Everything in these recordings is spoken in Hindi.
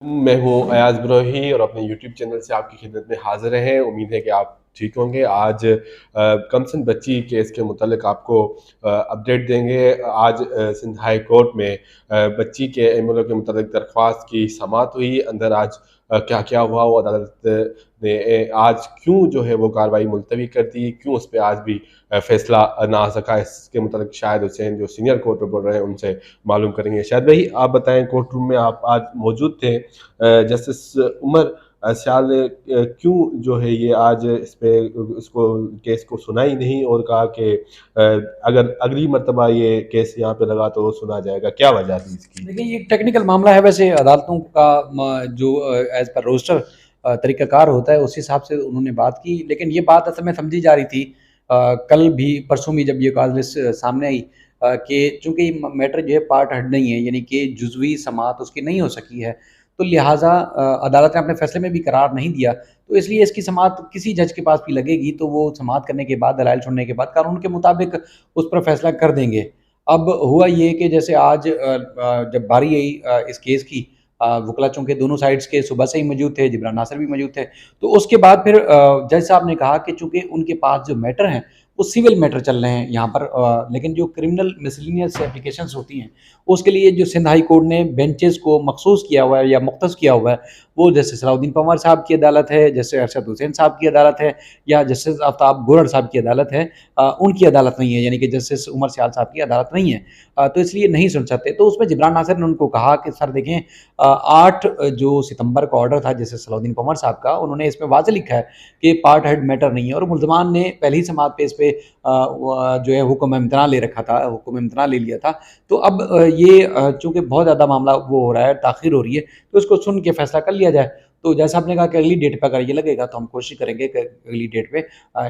मैं हूँ अयाज बरोही और अपने यूट्यूब चैनल से आपकी खिदमत में हाजिर हैं। उम्मीद है कि आप ठीक होंगे। आज कमसन बच्ची केस के मुतालिक आपको अपडेट देंगे। आज सिंध हाई कोर्ट में बच्ची के एमएलए के मुतालिक दरख्वास्त की समाअत हुई। अंदर आज क्या क्या हुआ वो अदालत ने आज क्यों जो है वो कार्रवाई मुलतवी कर दी, क्यों उस पर आज भी फैसला ना आ सका, इसके मुतालिक शायद हुसैन जो सीनियर कोर्ट रिपोर्टर हैं उनसे मालूम करेंगे। शायद भाई आप बताएं, कोर्ट रूम में आप आज मौजूद थे। जस्टिस उमर स्याल ने क्यों जो है ये आज इस पे इसको केस को सुना ही नहीं और कहा कि अगर अगली मर्तबा ये केस यहाँ पे लगा तो सुना जाएगा, क्या वजह थी इसकी? देखिए, ये टेक्निकल मामला है। वैसे अदालतों का जो एज पर रोस्टर तरीकाकार होता है उस हिसाब से उन्होंने बात की, लेकिन ये बात असल में समझी जा रही थी कल भी परसों भी जब ये काज लिस्ट सामने आई कि चूंकि मैटर जो है पार्ट हर्ड नहीं है, यानी कि जुजवी समाअत उसकी नहीं हो सकी है, तो लिहाजा अदालत ने अपने फैसले में भी करार नहीं दिया, तो इसलिए इसकी समाअत किसी जज के पास भी लगेगी तो वो समाअत करने के बाद, दलाइल सुनने के बाद कानून के मुताबिक उस पर फैसला कर देंगे। अब हुआ ये कि जैसे आज जब बारी आई इस केस की, वकील चूँकि दोनों साइड्स के सुबह से ही मौजूद थे, जिब्रान नासिर भी मौजूद थे। तो उसके बाद फिर जज साहब ने कहा कि चूँकि उनके पास जो मैटर हैं, वो सिविल मैटर चल रहे हैं यहाँ पर, लेकिन जो क्रिमिनल मिसलेनियस एप्लीकेशंस होती हैं, उसके लिए जो सिंध हाई कोर्ट ने बेंचेस को मखसूस किया हुआ है या मुख्तस किया हुआ है, वो जस्टिस सलाउद्दीन पंवर साहब की अदालत है, जस्टिस अरशद हुसैन साहब की अदालत है, या जस्टिस आफ्ताब गोरड़ साहब की अदालत है। उनकी अदालत नहीं है, यानी कि जस्टिस उमर सियाल साहब की अदालत नहीं है। तो इसलिए नहीं सुन सकते। तो उसमें जिब्रान नासिर ने उनको कहा कि सर देखें, 8 जो सितंबर का ऑर्डर था जस्टिस सलाउद्दीन पंवर साहब का, उन्होंने इसमें वाज़ेह लिखा है कि पार्ट हेड मैटर नहीं है, और मुल्ज़मान ने पहली समाअत पे इस पे जो है हुक्म इम्तना ले रखा था, हुक्म इम्तना ले लिया था। तो अब ये चूँकि बहुत ज़्यादा मामला वो हो रहा है, ताख़ीर हो रही है, तो इसको सुन के फैसला कर लिया जाए। तो जैसा आपने कहा कि अगली डेट पे अगर ये लगेगा तो हम कोशिश करेंगे कि अगली डेट पे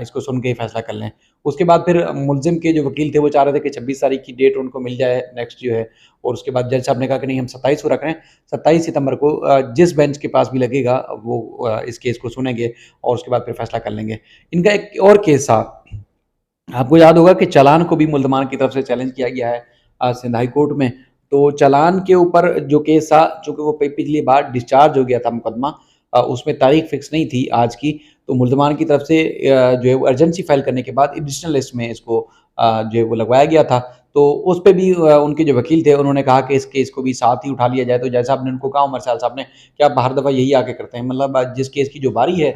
इसको सुन के ही फैसला कर लें। उसके बाद फिर मुलज़िम के जो वकील थे वो चाह रहे थे कि 26 तारीख की डेट उनको मिल जाए नेक्स्ट जो है, और उसके बाद जज साहब ने कहा कि नहीं, हम 27 को रख रहे हैं। 27 सितंबर को जिस बेंच के पास भी लगेगा वो इस केस को सुनेंगे और उसके बाद फिर फैसला कर लेंगे। इनका एक और केस था, आपको याद होगा कि चालान को भी मुल्ज़मान की तरफ से चैलेंज किया गया है सिंध हाई कोर्ट में। तो चालान के ऊपर जो केस था, चूँकि वो पिछली बार डिस्चार्ज हो गया था मुकदमा, उसमें तारीख फिक्स नहीं थी आज की, तो मुल्ज़मान की तरफ से जो है वो अर्जेंसी फाइल करने के बाद एडिशनल लिस्ट में इसको जो है वो लगवाया गया था। तो उस पे भी उनके जो वकील थे उन्होंने कहा कि इस केस को भी साथ ही उठा लिया जाए। तो जज साहब ने उनको कहा, उमर साल साहब ने, कि आप हर दफ़ा यही आके करते हैं, मतलब जिस केस की जो बारी है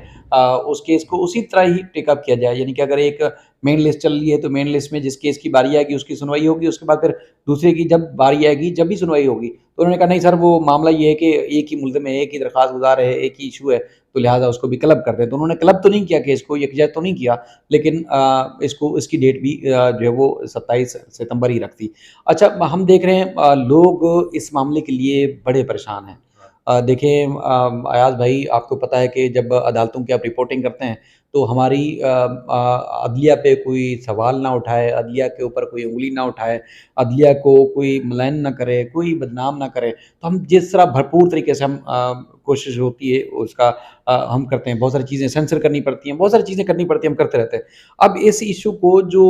उस केस को उसी तरह ही टेकअप किया जाए, यानी कि अगर एक मेन लिस्ट चल रही है तो मेन लिस्ट में जिस केस की बारी आएगी उसकी सुनवाई होगी, उसके बाद फिर दूसरे की जब बारी आएगी जब भी सुनवाई होगी। तो उन्होंने कहा नहीं सर, वो मामला ये है कि एक ही मुल्ज़िम है, एक ही दरख्वास्त गुज़ार है, एक ही इशू है, तो लिहाजा उसको भी क्लब कर दें। तो उन्होंने क्लब तो नहीं किया केस को, यकजहत तो नहीं किया, लेकिन इसको इसकी डेट भी जो है वो 27 सितंबर ही रख दी। अच्छा, हम देख रहे हैं लोग इस मामले के लिए बड़े परेशान हैं। देखें अयाज भाई, आपको पता है कि जब अदालतों की आप रिपोर्टिंग करते हैं तो हमारी अदलिया पे कोई सवाल ना उठाए, अदलिया के ऊपर कोई उँगली ना उठाए, अदलिया को कोई मलाइन ना करे, कोई बदनाम ना करे, तो हम जिस तरह भरपूर तरीके से हम कोशिश होती है उसका हम करते हैं। बहुत सारी चीज़ें सेंसर करनी पड़ती हैं, बहुत सारी चीज़ें करनी पड़ती हैं, हम करते रहते हैं। अब इस इश्यू को जो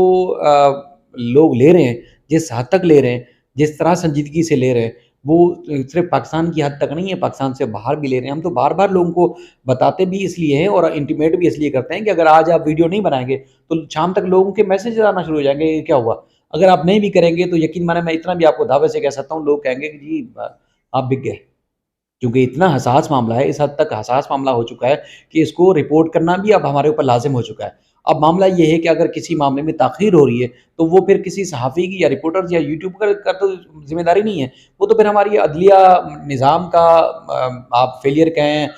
लोग ले रहे हैं, जिस हद तक ले रहे हैं, जिस तरह संजीदगी से ले रहे हैं, वो सिर्फ़ पाकिस्तान की हद तक नहीं है, पाकिस्तान से बाहर भी ले रहे हैं। हम तो बार-बार लोगों को बताते भी इसलिए हैं और इंटीमेट भी इसलिए करते हैं कि अगर आज आप वीडियो नहीं बनाएँगे, तो शाम तक लोगों के मैसेज आना शुरू हो जाएँगे, ये क्या हुआ? अगर आप नहीं भी करेंगे तो यकीन मानिए, मैं इतना भी आपको दावे से कह सकता हूँ, लोग कहेंगे कि जी आप बिक गए। क्योंकि इतना हसास मामला है, इस हद तक हसास मामला हो चुका है कि इसको रिपोर्ट करना भी अब हमारे ऊपर लाज़िम हो चुका है। अब मामला ये है कि अगर किसी मामले में ताख़ीर हो रही है, तो वो फिर किसी सहाफ़ी की या रिपोर्टर्स या यूट्यूबर का तो ज़िम्मेदारी नहीं है। वो तो फिर हमारी अदलिया निज़ाम का आप फेलियर कहें,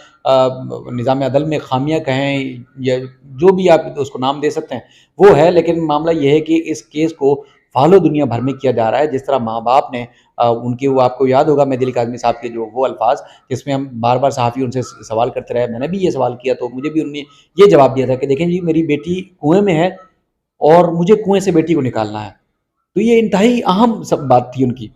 निज़ाम अदल में ख़ामियाँ कहें, या जो भी आप उसको नाम दे सकते हैं, वो है। लेकिन मामला ये है कि इस केस को फ़ॉलो दुनिया भर में किया जा रहा है। जिस तरह माँ-बाप ने उनकी, वो आपको याद होगा मेहदी अली काज़मी साहब के जो वो अल्फ़ाज़, जिसमें हम बार-बार सहाफ़ी उनसे सवाल करते रहे, मैंने भी ये सवाल किया तो मुझे भी उन्होंने ये जवाब दिया था कि देखें जी, मेरी बेटी कुएँ में है और मुझे कुएँ से बेटी को निकालना है। तो ये इंतहाई अहम सब बात थी उनकी।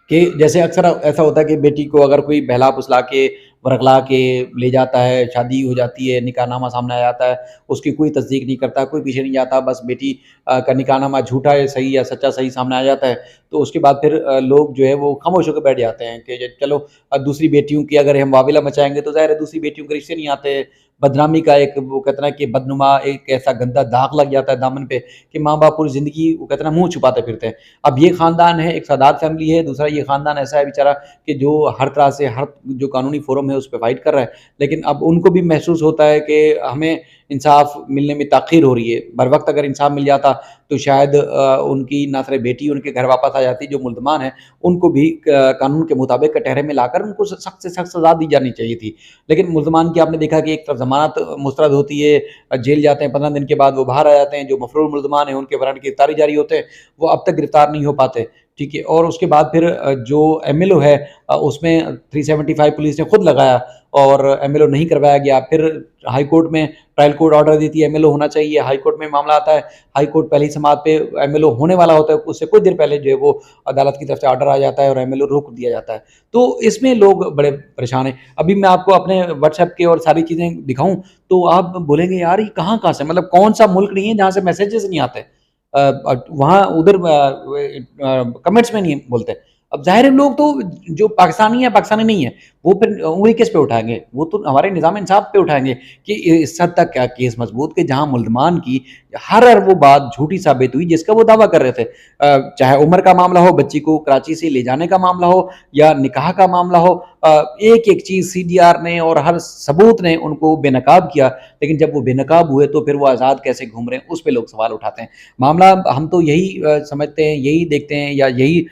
कि जैसे अक्सर ऐसा होता है कि बेटी को अगर कोई बहला-फुसला के वरगला के ले जाता है, शादी हो जाती है, निकाहनामा सामने आ जाता है, उसकी कोई तस्दीक नहीं करता, कोई पीछे नहीं जाता, बस बेटी का निकाहनामा झूठा है सही या सच्चा सही सामने आ जाता है। तो उसके बाद फिर लोग जो है वो खामोश होकर बैठ जाते हैं कि चलो दूसरी बेटियों की अगर हम वाविला मचाएँगे तो ज़ाहिर है दूसरी बेटियों के रिश्ते नहीं आते। बदनामी का एक वो कहते हैं ना कि बदनुमा एक ऐसा गंदा दाग लग जाता है दामन पे कि माँ-बाप पूरी ज़िंदगी वो कहते हैं ना मुँह छुपाते फिरते हैं। अब ये ख़ानदान है, एक सादात फ़ैमिली है, दूसरा ये ख़ानदान ऐसा है बेचारा कि जो हर तरह से हर जो कानूनी फ़ोरम है उस पे फ़ाइट कर रहा है। लेकिन अब उनको भी महसूस होता है कि हमें इंसाफ़ मिलने में ताख़ीर हो रही है। बर वक़्त अगर इंसाफ़ मिल जाता तो शायद उनकी ना सिर्फ़ बेटी उनके घर वापस आ जाती जो मुल्ज़मान हैं, उनको भी कानून के मुताबिक कटहरे में लाकर उनको सख्त से सख्त सज़ा दी जानी चाहिए थी। लेकिन मुल्ज़मान की आपने देखा कि एक तरफ ज़मानत मुस्तरद होती है, जेल जाते हैं, 15 दिन के बाद वो बाहर आ जाते हैं, जो मफ़रूर मुल्ज़मान हैं उनके वारंट गिरफ़्तारी जारी होते हैं, वो अब तक गिरफ़्तार नहीं हो पाते, ठीक है? और उसके बाद फिर जो एमएलओ है उसमें 375 पुलिस ने खुद लगाया और एमएलओ नहीं करवाया गया। फिर हाई कोर्ट में ट्रायल कोर्ट ऑर्डर देती है एमएलओ होना चाहिए, हाई कोर्ट में मामला आता है, हाई कोर्ट पहली समाअत पे एमएलओ होने वाला होता है, उससे कुछ देर पहले जो है वो अदालत की तरफ से ऑर्डर आ जाता है और एमएलओ रोक दिया जाता है। तो इसमें लोग बड़े परेशान हैं। अभी मैं आपको अपने व्हाट्सएप के और सारी चीज़ें दिखाऊँ, तो आप बोलेंगे यार ये कहाँ-कहाँ से मतलब कौन-सा मुल्क नहीं है जहाँ से मैसेजेस नहीं आते। वहाँ उधर कमेंट्स में नहीं बोलते। अब ज़ाहिर है लोग तो जो पाकिस्तानी है, पाकिस्तानी नहीं है, वो फिर उँगली किस पे उठाएँगे? वो तो हमारे निज़ाम इंसाफ़ पे उठाएँगे कि इस हद तक क्या केस मज़बूत कि जहाँ मुल्ज़मान की हर वो बात झूठी साबित हुई जिसका वो दावा कर रहे थे। चाहे उम्र का मामला हो, बच्ची को कराची से ले जाने का मामला हो या निकाह का मामला हो, एक-एक चीज़ सीडीआर ने और हर सबूत ने उनको बेनकाब किया, लेकिन जब वो बेनकाब हुए तो फिर वो आज़ाद कैसे घूम रहे हैं, उस पे लोग सवाल उठाते हैं। मामला हम तो यही समझते हैं, यही देखते हैं या यही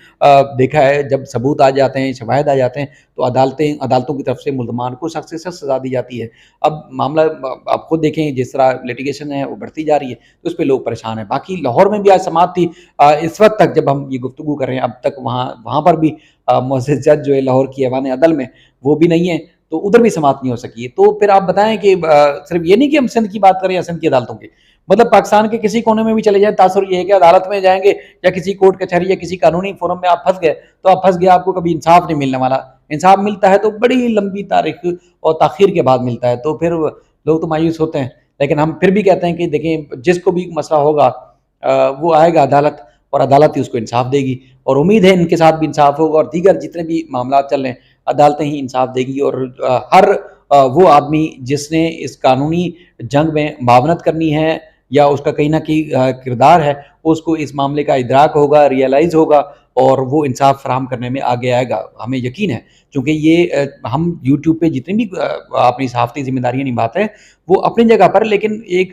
देखा है जब सबूत आ जाते हैं, शवाहिद आ जाते हैं, तो अदालतों की तरफ से मुल्ज़मान को सख्त से सख्त सज़ा दी जाती है। अब मामला आप खुद देखें जिस तरह लिटिगेशन है वो बढ़ती जा रही है, तो उस पे लोग परेशान हैं। बाकी लाहौर में भी आज समाअत थी। इस वक़्त तक जब हम ये गुफ्तगू कर रहे हैं अब तक वहाँ वहाँ पर भी मुअज़्ज़ज़ जज जो है लाहौर की ऐवान अदल में, वो भी नहीं है, तो उधर भी समाअत नहीं हो सकी है। तो फिर आप बताएँ कि सिर्फ़ ये नहीं कि हम सिंध की बात करें या सिंध की अदालतों की, मतलब पाकिस्तान के किसी कोने में भी चले जाएँ, तासुर ये है कि अदालत में जाएँगे या किसी कोर्ट कचहरी या किसी कानूनी फ़ोरम में आप फँस गए, तो आप फँस गए, आपको कभी इंसाफ़ नहीं मिलने वाला। इंसाफ़ मिलता है तो बड़ी लंबी तारीख़ और ताख़ीर के बाद मिलता है, तो फिर लोग तो मायूस होते हैं। लेकिन हम फिर भी कहते हैं कि देखें जिसको भी मसला होगा वो आएगा अदालत और अदालत ही उसको इंसाफ़ देगी और उम्मीद है इनके साथ भी इंसाफ़ होगा और दीगर जितने भी मामलात चल रहे हैं, अदालतें ही इंसाफ़ देगी और हर वो आदमी जिसने इस कानूनी जंग में मावनत करनी है या उसका कहीं न कहीं किरदार है, उसको इस मामले का इदराक होगा, रियलाइज़ होगा और वो इंसाफ़ फ़राहम करने में आगे आएगा। हमें यकीन है क्योंकि ये हम यूट्यूब पे जितनी भी अपनी सहाफ़ती ज़िम्मेदारियाँ निभाते हैं, वो अपनी जगह पर लेकिन एक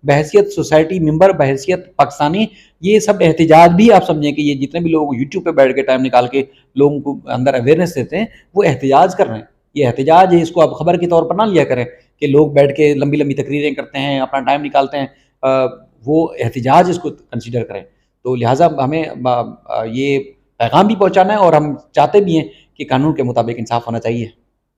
बहैसियत सोसाइटी मेंबर, बहैसियत पाकिस्तानी, ये सब एहतिजाज भी आप समझें कि ये जितने भी लोग यूट्यूब पे बैठ के टाइम निकाल के लोगों को अंदर अवेयरनेस देते हैं, वो एहतिजाज कर रहे हैं। ये एहतिजाज है, इसको आप खबर के तौर पर ना लिया करें कि लोग बैठ के लंबी-लंबी तकरीरें करते हैं, अपना टाइम निकालते हैं। वो एहतिजाज इसको कंसीडर करें। तो लिहाज़ा हमें ये पैगाम भी पहुँचाना है और हम चाहते भी हैं कि कानून के मुताबिक इंसाफ़ होना चाहिए।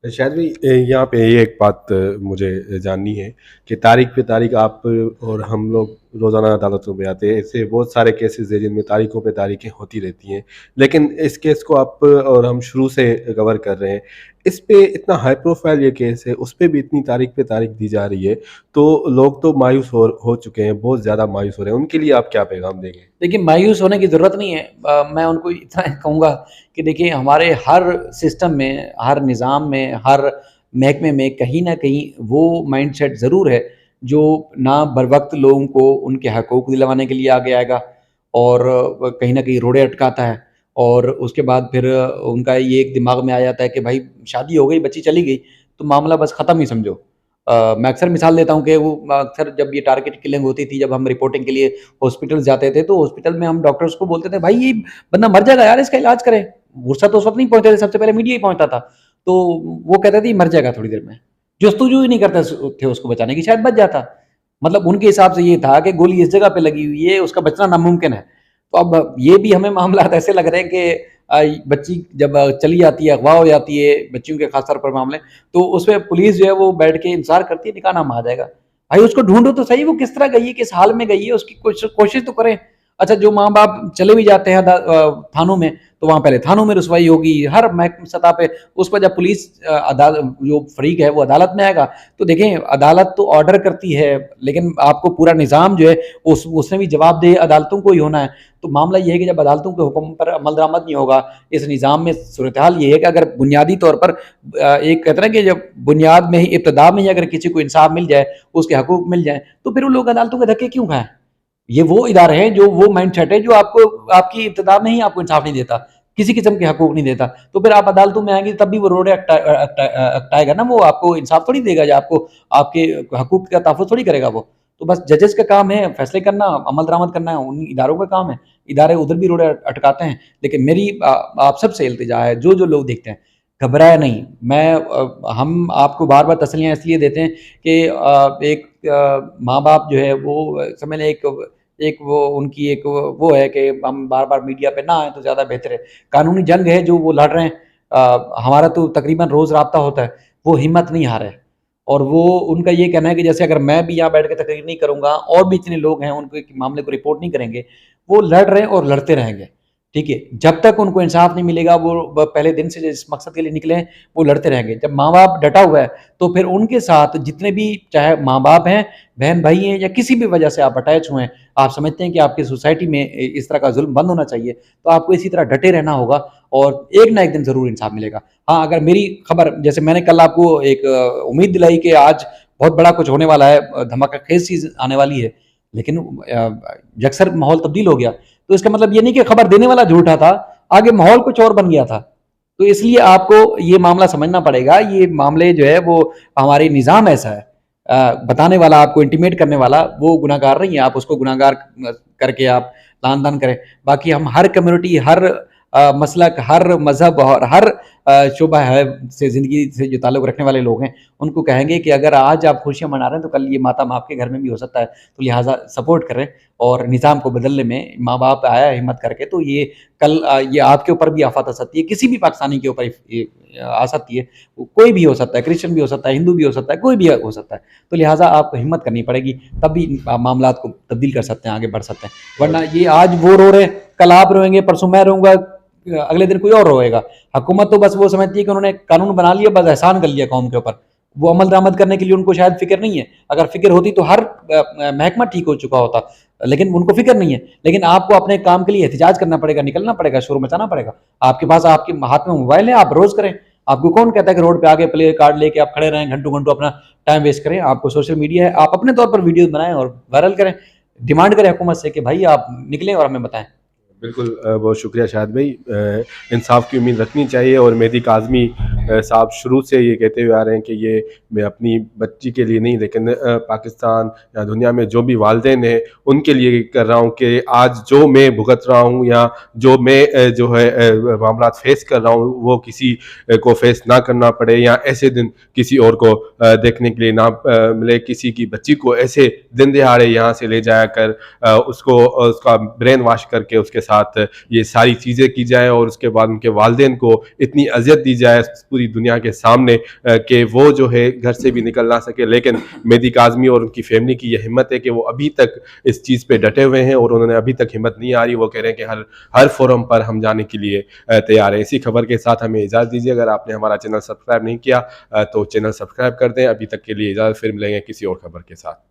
शायद भी यहाँ पे ये एक बात मुझे जाननी है कि तारीख पे तारीख आप और हम लोग रोज़ाना अदालतों में आते हैं, ऐसे बहुत सारे केसेस हैं जिनमें तारीखों पे तारीखें होती रहती हैं, लेकिन इस केस को आप और हम शुरू से कवर कर रहे हैं। इस पे इतना हाई प्रोफाइल ये केस है, उस पे भी इतनी तारीख पे तारीख दी जा रही है, तो लोग तो मायूस हो चुके हैं, बहुत ज़्यादा मायूस हो रहे हैं। उनके लिए आप क्या पैगाम देंगे? देखिए मायूस होने की ज़रूरत नहीं है। मैं उनको इतना कहूँगा कि देखिए हमारे हर सिस्टम में, हर निज़ाम में, हर महकमे में कहीं न कहीं वो माइंडसेट ज़रूर है जो ना बरवक़्त लोगों को उनके हकूक़ दिलवाने के लिए आगे आएगा और कहीं न कहीं रोड़े अटकाता है और उसके बाद फिर उनका ये एक दिमाग में आ जाता है कि भाई शादी हो गई, बच्ची चली गई, तो मामला बस ख़त्म ही समझो। मैं अक्सर मिसाल देता हूँ कि वो अक्सर जब ये टारगेट किलिंग होती थी, जब हम रिपोर्टिंग के लिए हॉस्पिटल जाते थे, तो हॉस्पिटल में हम डॉक्टर्स को बोलते थे, "भाई ये बंदा मर जाएगा यार, इसका इलाज करें।" फुर्सत उस वक़्त नहीं पहुँचते थे, सबसे पहले मीडिया ही पहुँचता था। तो वो कहते थे, "ये मर जाएगा थोड़ी देर में।" जस्तुजू ही नहीं करते थे उसको बचाने की, शायद बच जाता। मतलब उनके हिसाब से ये था कि गोली इस जगह पे लगी हुई है, उसका बचना नामुमकिन है। तो अब ये भी हमें मामलात ऐसे लग रहे हैं कि बच्ची जब चली जाती है, अगवा हो जाती है, बच्चियों के ख़ास तौर पर मामले, तो उसमें पुलिस जो है वो बैठ के इंतज़ार करती है, निकाहनामा आ जाएगा। भाई उसको ढूँढो तो सही, वो किस तरह गई है, किस हाल में गई है, उसकी कोशिश तो करें। अच्छा, जो माँ बाप चले भी जाते हैं थानों में, तो वहाँ पहले थानों में रुसवाई होगी हर महकमा सतह पे। उस पर जब पुलिस अदालत जो फरीक है वो अदालत में आएगा, तो देखें अदालत तो ऑर्डर करती है, लेकिन आपको पूरा निज़ाम जो है उसमें भी जवाबदेह अदालतों को ही होना है। तो मामला ये है कि जब अदालतों के हुक्म पर अमल दरामद नहीं होगा इस निज़ाम में, सूरत हाल ये है कि अगर बुनियादी तौर पर एक कहते हैं कि जब बुनियाद में ही, इब्तदा में ही अगर किसी को इंसाफ मिल जाए, उसके हकूक मिल जाए, तो फिर वो लोग अदालतों के धक्के क्यों खाएं? ये वो इदारे हैं, जो वो माइंड सेट है जो आपको आपकी इब्तिदा में ही आपको इंसाफ नहीं देता, किसी किस्म के हकूक नहीं देता। तो फिर आप अदालतों में आएंगे तब भी वो रोड़े अकटाएगा ना, वो आपको इंसाफ थोड़ी देगा या आपको आपके हकूक का तहफ़्फ़ुज़ थोड़ी करेगा वो। तो बस जजेस का काम है फैसले करना, अमल दरामद करना है, उन इदारों का काम है। इदारे उधर भी रोड़े अटकाते हैं। लेकिन मेरी आप सबसे इल्तिजा है, जो लोग देखते हैं, घबराए नहीं। हम आपको बार-बार तसल्लियाँ इसलिए देते हैं कि एक माँ-बाप जो है वो समझ लें एक वो उनकी एक वो है कि हम बार-बार मीडिया पे ना आएँ तो ज़्यादा बेहतर है। कानूनी जंग है जो वो लड़ रहे हैं। हमारा तो तकरीबन रोज़ राब्ता होता है, वो हिम्मत नहीं हारे। और वो उनका ये कहना है कि जैसे अगर मैं भी यहाँ बैठ के तकरीर नहीं करूँगा, और भी इतने लोग हैं उनके मामले को रिपोर्ट नहीं करेंगे, वो लड़ रहे हैं और लड़ते रहेंगे। ठीक है? जब तक उनको इंसाफ नहीं मिलेगा, वो पहले दिन से जिस मकसद के लिए निकले हैं, वो लड़ते रहेंगे। जब माँ-बाप डटा हुआ है, तो फिर उनके साथ जितने भी, चाहे माँ-बाप हैं, बहन-भाई हैं, या किसी भी वजह से आप अटैच हुए हैं, आप समझते हैं कि आपकी सोसाइटी में इस तरह का ज़ुल्म बंद होना चाहिए, तो आपको इसी तरह डटे रहना होगा और एक ना एक दिन ज़रूर इंसाफ मिलेगा। हाँ, अगर मेरी खबर, जैसे मैंने कल आपको एक उम्मीद दिलाई कि आज बहुत बड़ा कुछ होने वाला है, धमाकेखेज़ चीज़ आने वाली है, लेकिन यकसर माहौल तब्दील हो गया। तो इसका मतलब ये नहीं कि खबर देने वाला झूठा था, आगे माहौल कुछ और बन गया था। तो इसलिए आपको ये मामला समझना पड़ेगा। ये मामले जो है वो हमारे निज़ाम ऐसा है। बताने वाला, आपको इंटीमेट करने वाला वो गुनहगार नहीं है, आप उसको गुनहगार करके आप लान-तान करें। बाकी हम हर कम्युनिटी, हर मसलक, हर मज़हब और हर शोबा है से ज़िंदगी से जो ताल्लुक़ रखने वाले लोग हैं, उनको कहेंगे कि अगर आज आप खुशियाँ मना रहे हैं, तो कल ये मातम आपके घर में भी हो सकता है। तो लिहाज़ा सपोर्ट करें, और निज़ाम को बदलने में माँ-बाप आया है हिम्मत करके, तो ये कल ये आपके ऊपर भी आफ़त आ सकती है, किसी भी पाकिस्तानी के ऊपर ये आ सकती है। कोई भी हो सकता है, क्रिश्चियन भी हो सकता है, हिंदू भी हो सकता है, कोई भी हो सकता है। तो लिहाज़ा आपको हिम्मत करनी पड़ेगी, तभी मामलात को तब्दील कर सकते हैं, आगे बढ़ सकते हैं। वरना ये आज वो रो रहे हैं, कल आप रोएँगे, परसों मैं रोऊँगा, अगले दिन कोई और रोएगा। हुकूमत तो बस वो समझती है कि उन्होंने कानून बना लिया, बस एहसान कर लिया कौम के ऊपर। वो अमल दरामद करने के लिए उनको शायद फ़िक्र नहीं है। अगर फ़िक्र होती तो हर महकमा ठीक हो चुका होता, लेकिन उनको फ़िक्र नहीं है। लेकिन आपको अपने काम के लिए एहतिजाज करना पड़ेगा, निकलना पड़ेगा, शोर मचाना पड़ेगा। आपके पास आपके हाथ में मोबाइल है, आप रोज़ करें। आपको कौन कहता है कि रोड पे आके प्ले कार्ड लेके आप खड़े रहें, घंटों-घंटों अपना टाइम वेस्ट करें? आपको सोशल मीडिया है, आप अपने तौर पर वीडियोज़ बनाएँ और वायरल करें। डिमांड करें हुकूमत से कि भाई आप निकलें और हमें बताएँ। बिल्कुल, बहुत शुक्रिया शाहिद भाई। इंसाफ की उम्मीद रखनी चाहिए, और मेहदी काज़मी साहब शुरू से ये कहते हुए आ रहे हैं कि ये मैं अपनी बच्ची के लिए नहीं, लेकिन पाकिस्तान या दुनिया में जो भी वालिदैन हैं उनके लिए कर रहा हूँ, कि आज जो मैं भुगत रहा हूँ या जो मैं जो है मामलात फेस कर रहा हूँ, वो किसी को फेस ना करना पड़े, या ऐसे दिन किसी और को देखने के लिए ना मिले। किसी की बच्ची को ऐसे दिन दिहाड़े यहाँ से ले जाया कर उसको उसका ब्रेन वॉश करके उसके साथ ये सारी चीज़ें की जाए, और उसके बाद उनके वालिदैन को इतनी अजियत दी जाए पूरी दुनिया के सामने कि वो जो है घर से भी निकल ना सके। लेकिन मेहदी काज़मी और उनकी फैमिली की यह हिम्मत है कि वो अभी तक इस चीज़ पे डटे हुए हैं, और उन्होंने अभी तक हिम्मत नहीं आ रही। वो कह रहे हैं कि हर फोरम पर हम जाने के लिए तैयार हैं। इसी खबर के साथ हमें इजाज़त दीजिए। अगर आपने हमारा चैनल सब्सक्राइब नहीं किया तो चैनल सब्सक्राइब कर दें। अभी तक के लिए इजाज़त, फिर मिलेंगे किसी और खबर के साथ।